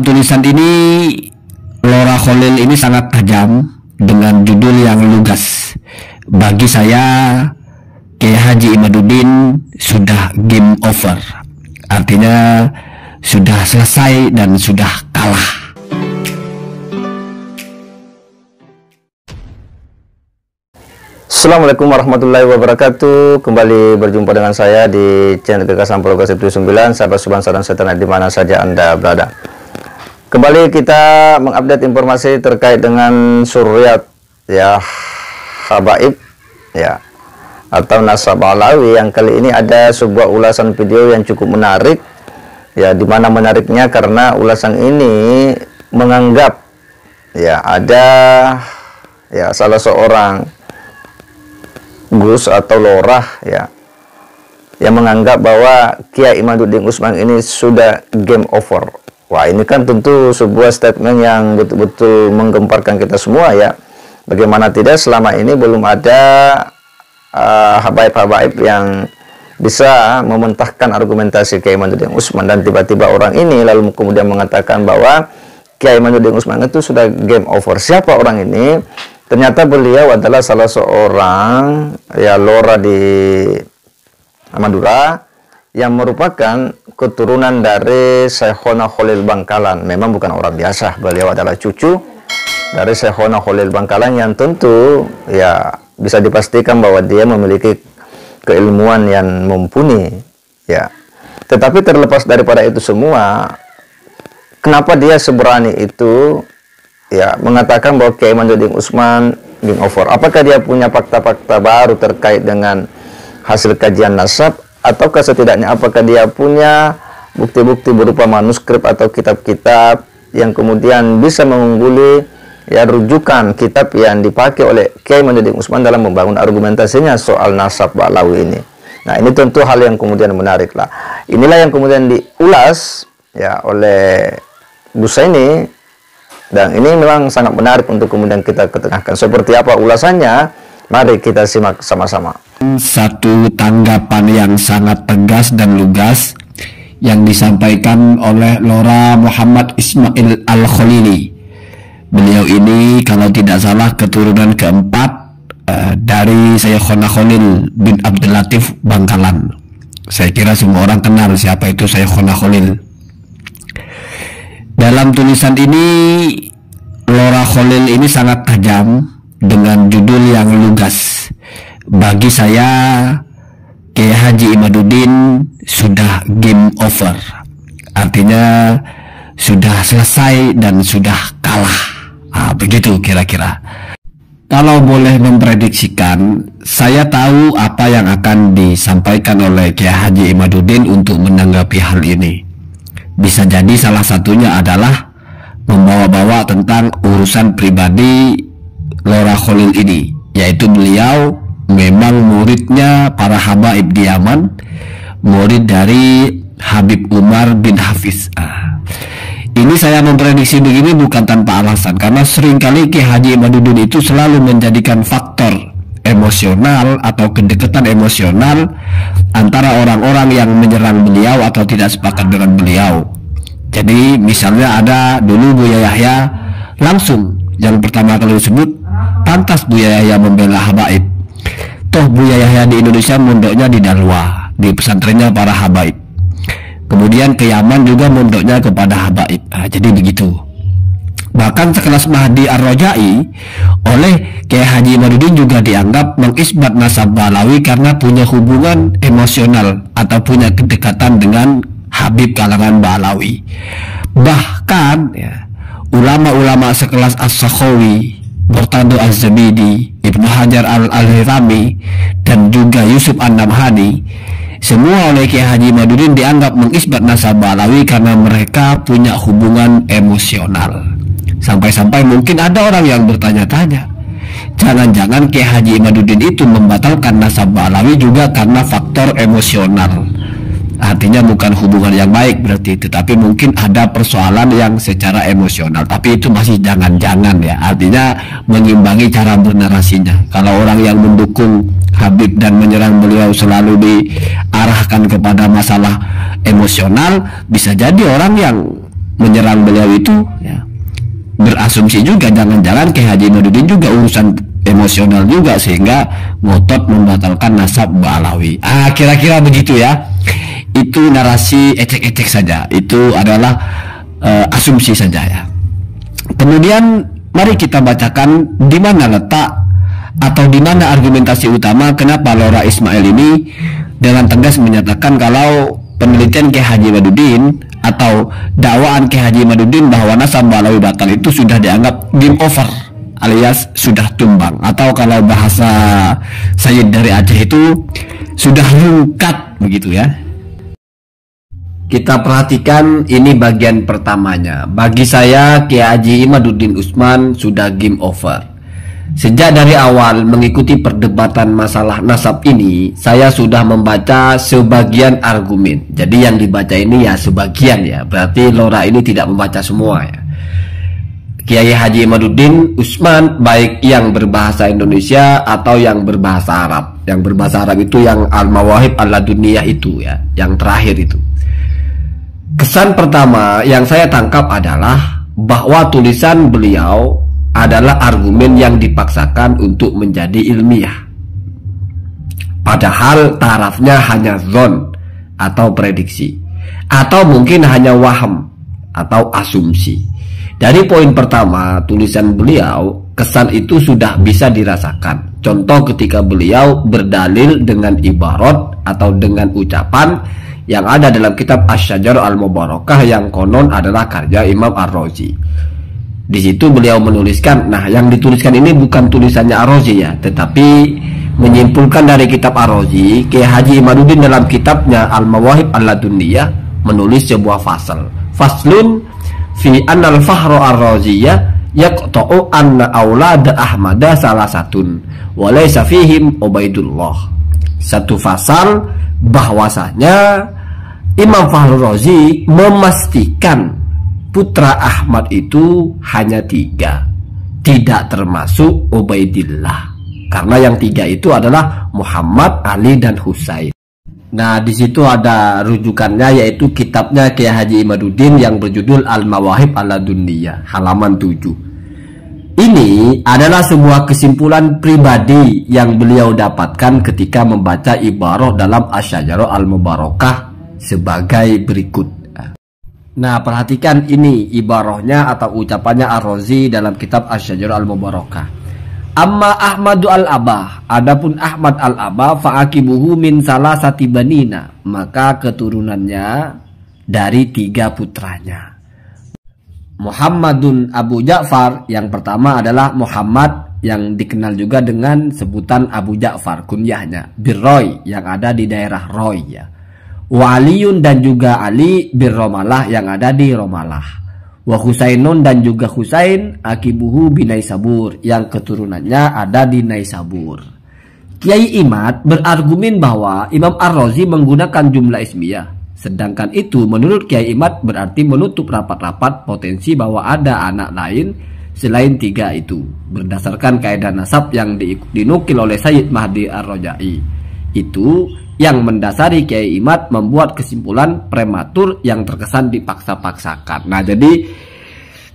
Tulisan ini Lora Kholil ini sangat tajam dengan judul yang lugas. Bagi saya, Kiai Haji Imaduddin sudah game over. Artinya sudah selesai dan sudah kalah. Assalamualaikum warahmatullahi wabarakatuh. Kembali berjumpa dengan saya di channel Gagasan Progresif 79, sahabat Subhansa dan Setan di mana saja Anda berada. Kembali kita mengupdate informasi terkait dengan Suryat ya, habaib ya, atau nasab alawi. Yang kali ini ada sebuah ulasan video yang cukup menarik ya, dimana menariknya karena ulasan ini menganggap ya ada ya salah seorang Gus atau lorah ya yang menganggap bahwa Kiai Imaduddin Usman ini sudah game over. Wah, ini kan tentu sebuah statement yang betul-betul menggemparkan kita semua ya. Bagaimana tidak, selama ini belum ada habaib-habaib yang bisa mementahkan argumentasi Kiai Imaduddin Usman, dan tiba-tiba orang ini lalu kemudian mengatakan bahwa Kiai Imaduddin Usman itu sudah game over. Siapa orang ini? Ternyata beliau adalah salah seorang ya lora di Madura yang merupakan keturunan dari Syekhona Kholil Bangkalan. Memang bukan orang biasa, beliau adalah cucu dari Syekhona Kholil Bangkalan yang tentu ya bisa dipastikan bahwa dia memiliki keilmuan yang mumpuni ya. Tetapi terlepas daripada itu semua, kenapa dia seberani itu ya mengatakan bahwa Kiai Imaduddin Usman game over? Apakah dia punya fakta-fakta baru terkait dengan hasil kajian nasab, ataukah setidaknya apakah dia punya bukti-bukti berupa manuskrip atau kitab-kitab yang kemudian bisa mengungguli ya rujukan kitab yang dipakai oleh Kiai Imaduddin Usman dalam membangun argumentasinya soal nasab Ba'lawi ini. Nah, ini tentu hal yang kemudian menarik lah. Inilah yang kemudian diulas ya oleh Gus ini, dan ini memang sangat menarik untuk kemudian kita ketengahkan. Seperti apa ulasannya? Mari kita simak sama-sama. Satu tanggapan yang sangat tegas dan lugas yang disampaikan oleh Lora Muhammad Ismail Al-Kholili. Beliau ini kalau tidak salah keturunan keempat dari Syekhona Kholil bin Abdul Latif Bangkalan. Saya kira semua orang kenal siapa itu Syekhona Kholil. Dalam tulisan ini Lora Kholil ini sangat tajam dengan judul yang lugas. Bagi saya, Kiai Haji Imaduddin sudah game over. Artinya sudah selesai dan sudah kalah. Begitu kira-kira. Kalau boleh memprediksikan, saya tahu apa yang akan disampaikan oleh Kiai Haji Imaduddin untuk menanggapi hal ini. Bisa jadi salah satunya adalah membawa-bawa tentang urusan pribadi Lora Kholil ini, yaitu beliau memang muridnya para habaib di Yaman, murid dari Habib Umar bin Hafiz. Ini saya memprediksi begini bukan tanpa alasan, karena seringkali Kiai Haji Imaduddin itu selalu menjadikan faktor emosional atau kedekatan emosional antara orang-orang yang menyerang beliau atau tidak sepakat dengan beliau. Jadi misalnya ada dulu Buya Yahya, langsung yang pertama kali disebut, pantas Buya Yahya membela habaib. Toh Buya Yahya di Indonesia mondoknya di Dalwa, di pesantrennya para habaib. Kemudian ke Yaman juga mondoknya kepada habaib. Jadi begitu. Bahkan sekelas Mahdi Ar-Rojai oleh Kiai Haji Imaduddin juga dianggap mengisbat nasab Ba'lawi karena punya hubungan emosional atau punya kedekatan dengan habib kalangan Ba'lawi. Bahkan ya, ulama-ulama sekelas As-Sakhawi, Murtado Az-Zabidi, Ibnu Hajar Al-Haythami, dan juga Yusuf An-Nabhani, semua oleh Kiai Haji Imaduddin dianggap mengisbat nasab Ba'lawi karena mereka punya hubungan emosional. Sampai-sampai mungkin ada orang yang bertanya-tanya, jangan-jangan Kiai Haji Imaduddin itu membatalkan nasab Ba'lawi juga karena faktor emosional. Artinya bukan hubungan yang baik berarti, tetapi mungkin ada persoalan yang secara emosional. Tapi itu masih jangan-jangan ya, artinya mengimbangi cara bernarasinya. Kalau orang yang mendukung Habib dan menyerang beliau selalu diarahkan kepada masalah emosional, bisa jadi orang yang menyerang beliau itu ya, berasumsi juga jangan-jangan Kiai Haji Imaduddin juga urusan emosional juga sehingga ngotot membatalkan nasab Ba'alawi. Kira-kira begitu ya. Itu narasi ecek-ecek saja. Itu adalah asumsi saja ya. Kemudian mari kita bacakan di mana letak atau di mana argumentasi utama kenapa Lora Ismail ini dengan tegas menyatakan kalau penelitian Kiai Haji Imaduddin atau dakwaan Kiai Haji Imaduddin bahwa nasab Ba'alawi batal itu sudah dianggap game over alias sudah tumbang, atau kalau bahasa Sayyid dari Aceh itu sudah lungkat begitu ya. Kita perhatikan ini bagian pertamanya. Bagi saya Kiai Haji Imaduddin Utsman sudah game over. Sejak dari awal mengikuti perdebatan masalah nasab ini, saya sudah membaca sebagian argumen. Jadi yang dibaca ini ya sebagian ya, berarti Lora ini tidak membaca semua ya. Kiai Haji Imaduddin Utsman baik yang berbahasa Indonesia atau yang berbahasa Arab. Yang berbahasa Arab itu yang Al-Mawahib Al-Laduniyah itu ya, yang terakhir itu. Kesan pertama yang saya tangkap adalah bahwa tulisan beliau adalah argumen yang dipaksakan untuk menjadi ilmiah. Padahal tarafnya hanya zon atau prediksi, atau mungkin hanya waham atau asumsi. Dari poin pertama tulisan beliau, kesan itu sudah bisa dirasakan. Contoh ketika beliau berdalil dengan ibarat atau dengan ucapan yang ada dalam kitab Asy-Syajarah Al-Mubarakah yang konon adalah karya Imam Ar-Razi. Di situ beliau menuliskan, nah yang dituliskan ini bukan tulisannya Ar-Razi ya, tetapi menyimpulkan dari kitab Ar-Razi. Kiai Haji Imaduddin dalam kitabnya Al-Mawahib Al-Laduniyah menulis sebuah fasal. Faslun fi annal fahru ar-raziyah yaqta'u anna aulad Ahmada salasatun wa laysa fihim Ubaidullah. Satu fasal bahwasanya Imam Fakhrur Razi memastikan putra Ahmad itu hanya 3, tidak termasuk Ubaidillah, karena yang 3 itu adalah Muhammad, Ali, dan Husain. Nah, di situ ada rujukannya, yaitu kitabnya Kiai Haji Imaduddin yang berjudul Al-Mawahib Al-Laduniyah, halaman 7. Ini adalah sebuah kesimpulan pribadi yang beliau dapatkan ketika membaca ibarah dalam Asy-Syajarah Al-Mubarakah sebagai berikut. Nah, perhatikan ini ibarahnya atau ucapannya Ar-Razi dalam kitab Asy-Syajarah Al-Mubarakah. Amma Ahmadu al-Abah, adapun Ahmad al-Abah fa'akibuhu min salasati banina, maka keturunannya dari 3 putranya. Muhammadun Abu Ja'far, yang pertama adalah Muhammad yang dikenal juga dengan sebutan Abu Ja'far kunyahnya, Birroy yang ada di daerah Roy ya. Wa Aliyun, dan juga Ali Birromalah yang ada di Romalah. Wa Husainun, dan juga Husain akibuhu binaisabur yang keturunannya ada di Naisabur. Kiai Imad berargumen bahwa Imam Ar-Razi menggunakan jumlah ismiyah, sedangkan itu menurut Kiai Imad berarti menutup rapat-rapat potensi bahwa ada anak lain selain 3 itu, berdasarkan kaidah nasab yang dinukil oleh Sayyid Mahdi Ar-Rajai. Itu yang mendasari Kiai Imad membuat kesimpulan prematur yang terkesan dipaksa-paksakan. Nah, jadi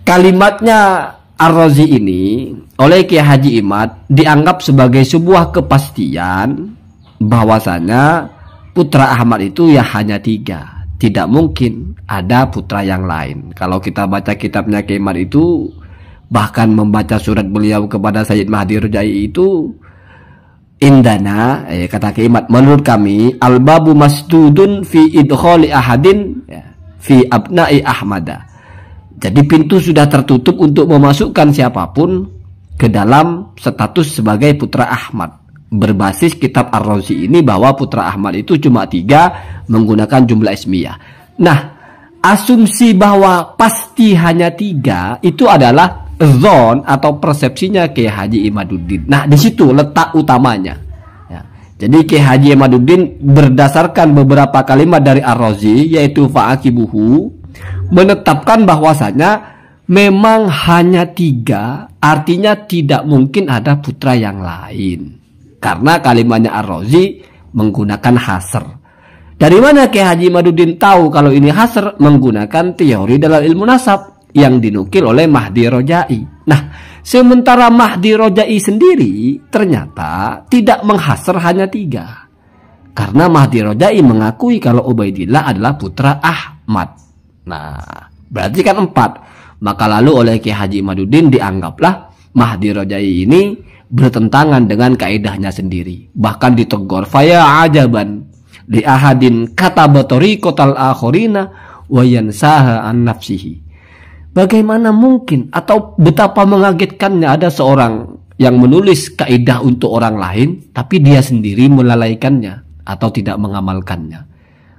kalimatnya Ar-Razi ini oleh Kiai Haji Imad dianggap sebagai sebuah kepastian bahwasanya putra Ahmad itu ya hanya 3, tidak mungkin ada putra yang lain. Kalau kita baca kitabnya Kiai Imad itu, bahkan membaca surat beliau kepada Sayyid Mahdi Ar-Rajai itu, indana, kata Kiai Imad, menurut kami al-babu masdudun fi idkhali ahadin fi abna'i Ahmada. Jadi pintu sudah tertutup untuk memasukkan siapapun ke dalam status sebagai putra Ahmad. Berbasis kitab Ar-Razi ini bahwa putra Ahmad itu cuma 3 menggunakan jumlah ismiyah. Nah, asumsi bahwa pasti hanya 3 itu adalah zon atau persepsinya Kiai Haji Imaduddin. Nah, di situ letak utamanya. Ya. Jadi Kiai Haji Imaduddin berdasarkan beberapa kalimat dari Ar-Razi, yaitu fa'akibuhu, menetapkan bahwasanya memang hanya 3, artinya tidak mungkin ada putra yang lain. Karena kalimatnya Ar-Razi menggunakan hasr. Dari mana Kiai Haji Imaduddin tahu kalau ini hasr? Menggunakan teori dalam ilmu nasab yang dinukil oleh Mahdi Rojai. Nah, sementara Mahdi Rojai sendiri ternyata tidak menghasr hanya 3. Karena Mahdi Rojai mengakui kalau Ubaidillah adalah putra Ahmad. Nah, berarti kan 4. Maka lalu oleh Kiai Haji Imaduddin dianggaplah Mahdi Rojai ini bertentangan dengan kaidahnya sendiri. Bahkan ditegur, faya ajaban li ahadin kataba tariqatal akhirina wa yansaha an nafsihi. Bagaimana mungkin atau betapa mengagetkannya ada seorang yang menulis kaidah untuk orang lain tapi dia sendiri melalaikannya atau tidak mengamalkannya.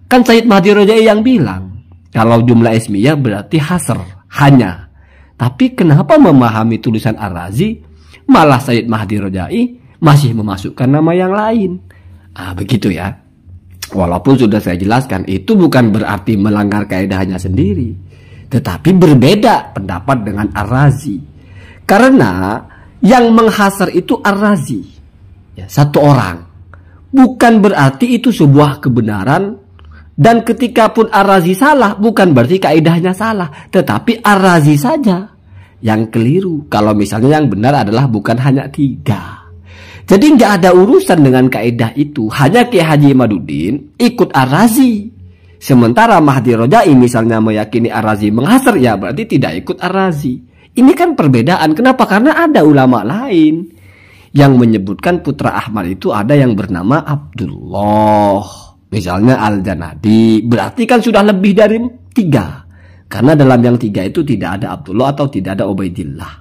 Kan Sayyid Mahdi Rojai yang bilang kalau jumlah ismiyah berarti hasr, hanya. Tapi kenapa memahami tulisan Ar-Razi malah Sayyid Mahdi Rojai masih memasukkan nama yang lain? Begitu ya. Walaupun sudah saya jelaskan, itu bukan berarti melanggar kaidahnya sendiri, tetapi berbeda pendapat dengan Ar-Razi. Karena yang menghasar itu Ar-Razi, ya, satu orang. Bukan berarti itu sebuah kebenaran. Dan ketika pun Ar-Razi salah, bukan berarti kaidahnya salah, tetapi Ar-Razi saja yang keliru. Kalau misalnya yang benar adalah bukan hanya 3. Jadi nggak ada urusan dengan kaidah itu. Hanya Kiai Haji Imaduddin ikut Ar-Razi. Sementara Mahdi Rojai misalnya meyakini Ar-Razi menghasr, ya berarti tidak ikut Ar-Razi. Ini kan perbedaan. Kenapa? Karena ada ulama lain yang menyebutkan putra Ahmad itu ada yang bernama Abdullah. Misalnya Al-Janadi. Berarti kan sudah lebih dari 3. Karena dalam yang 3 itu tidak ada Abdullah atau tidak ada Ubaidillah.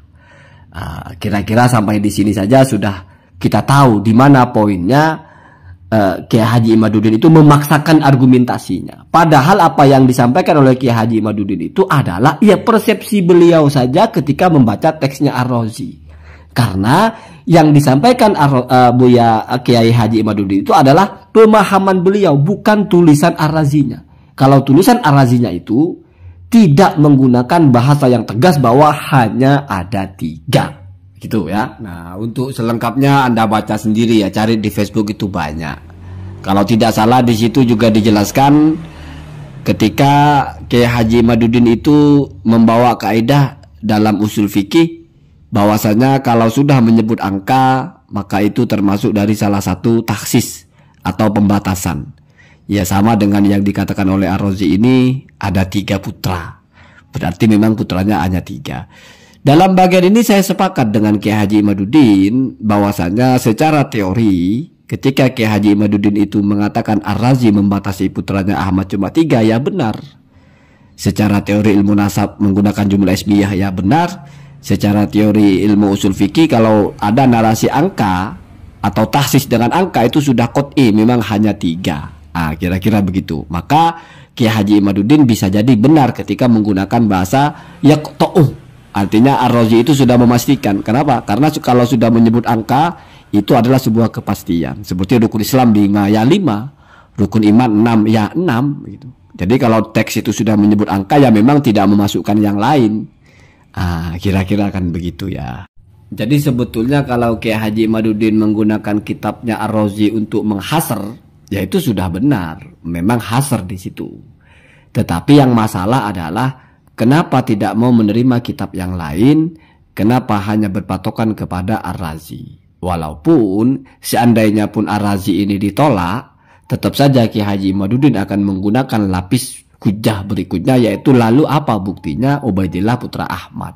Kira-kira sampai di sini saja sudah kita tahu di mana poinnya Kiai Haji Imaduddin itu memaksakan argumentasinya. Padahal apa yang disampaikan oleh Kiai Haji Imaduddin itu adalah ya persepsi beliau saja ketika membaca teksnya Ar-Razi. Karena yang disampaikan Buya Kiai Haji Imaduddin itu adalah pemahaman beliau, bukan tulisan Ar-Razinya. Kalau tulisan Ar-Razinya itu tidak menggunakan bahasa yang tegas bahwa hanya ada 3. Gitu ya. Nah, untuk selengkapnya Anda baca sendiri ya, cari di Facebook itu banyak. Kalau tidak salah di situ juga dijelaskan ketika Kiai Haji Imaduddin itu membawa kaidah dalam usul fikih bahwasanya kalau sudah menyebut angka maka itu termasuk dari salah satu taksis atau pembatasan. Ya sama dengan yang dikatakan oleh Ar-Razi ini ada 3 putra. Berarti memang putranya hanya 3. Dalam bagian ini saya sepakat dengan Kiai Haji Imaduddin bahwasanya secara teori ketika Kiai Haji Imaduddin itu mengatakan Ar-Razi membatasi putranya Ahmad cuma 3, ya benar. Secara teori ilmu nasab menggunakan jumlah ismiyah, ya benar. Secara teori ilmu usul fikih kalau ada narasi angka atau tahsis dengan angka itu sudah qot'i memang hanya 3. Kira-kira begitu. Maka Kiai Haji Imaduddin bisa jadi benar ketika menggunakan bahasa yaqta'u. Artinya Ar-Razi itu sudah memastikan. Kenapa? Karena kalau sudah menyebut angka itu adalah sebuah kepastian. Seperti rukun Islam 5 ya 5, rukun iman 6 ya 6 gitu. Jadi kalau teks itu sudah menyebut angka ya memang tidak memasukkan yang lain. Kira-kira kan begitu ya. Jadi sebetulnya kalau Kiai Haji Imaduddin menggunakan kitabnya Ar-Razi untuk menghasr, ya itu sudah benar. Memang hasr di situ. Tetapi yang masalah adalah kenapa tidak mau menerima kitab yang lain? Kenapa hanya berpatokan kepada Ar-Razi? Walaupun seandainya pun Ar-Razi ini ditolak, tetap saja Kiai Haji Imaduddin akan menggunakan lapis hujah berikutnya, yaitu lalu apa buktinya Ubaidillah putra Ahmad.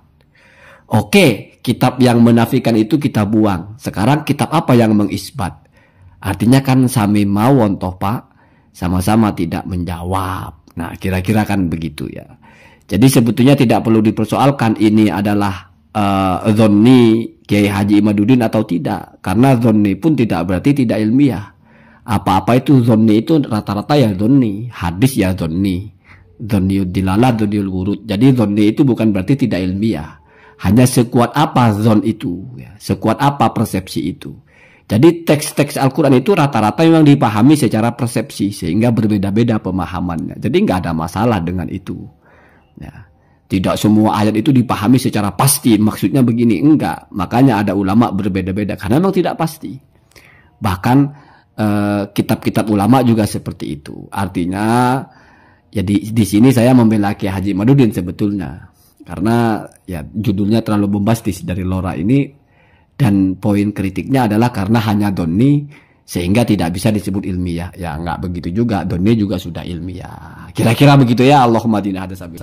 Oke, kitab yang menafikan itu kita buang. Sekarang kitab apa yang mengisbat? Artinya kan sami mawon toh Pak, sama-sama tidak menjawab. Nah kira-kira kan begitu ya. Jadi sebetulnya tidak perlu dipersoalkan ini adalah zonni Kiai Haji Imaduddin atau tidak. Karena zonni pun tidak berarti tidak ilmiah. Apa-apa itu zonni itu rata-rata ya zonni. Hadis ya zonni. Zonniul dilalah, zonniul wurud. Jadi zonni itu bukan berarti tidak ilmiah. Hanya sekuat apa zon itu. Ya. Sekuat apa persepsi itu. Jadi teks-teks Al-Quran itu rata-rata memang dipahami secara persepsi. Sehingga berbeda-beda pemahamannya. Jadi nggak ada masalah dengan itu. Ya, tidak semua ayat itu dipahami secara pasti. Maksudnya begini, enggak. Makanya ada ulama berbeda-beda karena memang tidak pasti. Bahkan kitab-kitab ulama juga seperti itu. Artinya ya di sini saya membela Kiai Haji Imaduddin sebetulnya, karena ya judulnya terlalu bombastis dari Lora ini, dan poin kritiknya adalah karena hanya doni sehingga tidak bisa disebut ilmiah. Ya nggak begitu juga, doni juga sudah ilmiah. Kira-kira begitu ya. Allahumma dina hada sabi.